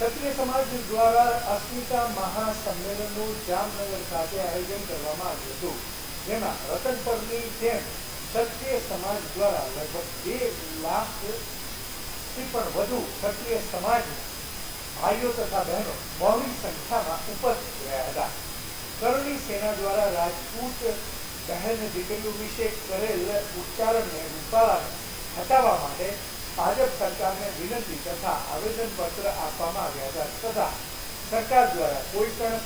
ક્ષત્રિય સમાજ દ્વારા અસ્મિતા મહાસંમેલનનું જામનગર ખાતે આયોજન કરવામાં આવ્યું હતું, જેમાં રતનપરની જેમ ક્ષત્રિય સમાજ દ્વારા લગભગ 2 લાખથી પણ વધુ ક્ષત્રિય સમાજ ભાઈઓ તથા બહેનો બહોળી સંખ્યામાં ઉપસ્થિત રહ્યા હતા. કરણી સેના દ્વારા રાજપૂત બહેન દીકરીઓ વિશે કરેલ ઉચ્ચારણને રૂપાલાને હટાવવા માટે ભાજપ સરકારને વિનંતી તથા આવેદનપત્ર આપવામાં આવ્યા હતા, તથા સરકાર દ્વારા કોઈ પણ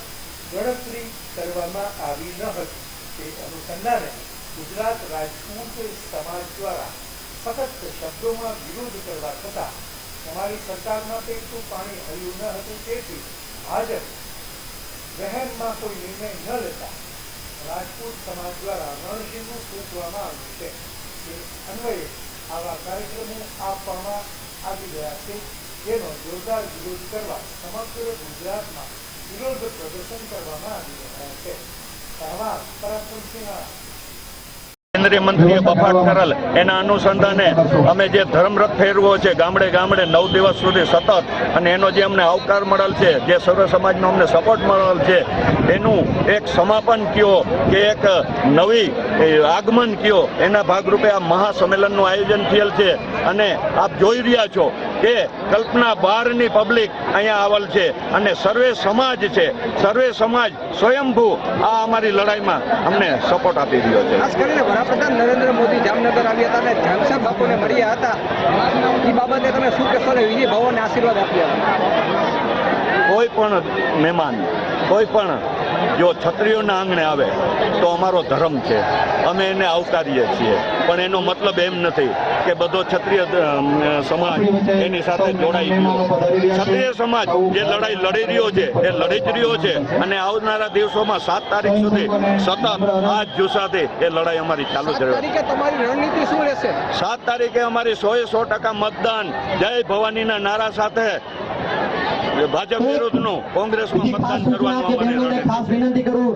ગણતરી કરવામાં આવી ન હતી. તે અનુસંધાને ગુજરાત રાજપૂત સમાજ દ્વારા સખત શબ્દોમાં વિરોધ કરવા છતાં અમારી સરકારમાં પેટનું પાણી હલ્યું ન હતું. તેથી ભાજપ વહેણમાં કોઈ નિર્ણય ન લેતા રાજપૂત સમાજ દ્વારા રણશીંગું ફૂંકવામાં આવ્યું છે. તે અન્વયે આવા કાર્યક્રમો આપવામાં આવી રહ્યા છે, જેનો જોરદાર વિરોધ કરવા સમગ્ર ગુજરાતમાં વિરોધ પ્રદર્શન કરવામાં આવી રહ્યા છે. અહેવાલ પરાક્રમસિંહ. કેન્દ્રીય મંત્રીએ બફાટ કરેલ એના અનુસંધાને અમે જે ધર્મરથ ફેરવો છે ગામડે ગામડે 9 દિવસ સુધી સતત, અને એનો જે અમને આવકાર મળેલ છે, જે સર્વ સમાજનો અમને સપોર્ટ મળેલ છે, એનું એક સમાપન કયો કે એક નવી આગમન કયો, એના ભાગરૂપે આ મહાસંમેલનનું આયોજન થયેલ છે. અને આપ જોઈ રહ્યા છો કે કલ્પના બહારની પબ્લિક અહીંયા આવેલ છે, અને સર્વે સમાજ છે, સર્વે સમાજ સ્વયંભૂ આ અમારી લડાઈમાં અમને સપોર્ટ આપી રહ્યો છે. ખાસ કરીને વડાપ્રધાન નરેન્દ્ર મોદી જામનગર આવ્યા હતા અને ઝાંસા બાપુને મળ્યા હતા, એ બાબતે તમે શું કહેશો અને વિજય ભવનને આશીર્વાદ આપ્યા? કોઈ પણ મહેમાન, કોઈ પણ જો ક્ષત્રિયોના આંગણે આવે તો અમારો ધર્મ છે, અમે એને આવકારીએ છીએ. પણ એનો મતલબ એમ નથી કે બધો ક્ષત્રિય સમાજ એની સાથે જોડાઈ ગયો. ક્ષત્રિય સમાજ જે લડાઈ લડી રહ્યો છે એ લડી જ રહ્યો છે, અને આવનારા દિવસોમાં 7 તારીખ સુધી સતત આ જ જુસ્સાથી એ લડાઈ અમારી ચાલુ જ રહેશે. તમારી રણનીતિ શું રહેશે? 7 તારીખે અમારી 100% મતદાન જય ભવાનીના નારા સાથે ભાજપ વિરુદ્ધનું કોંગ્રેસમાં મતદાન કરવાનું અમારી રણનીતિ.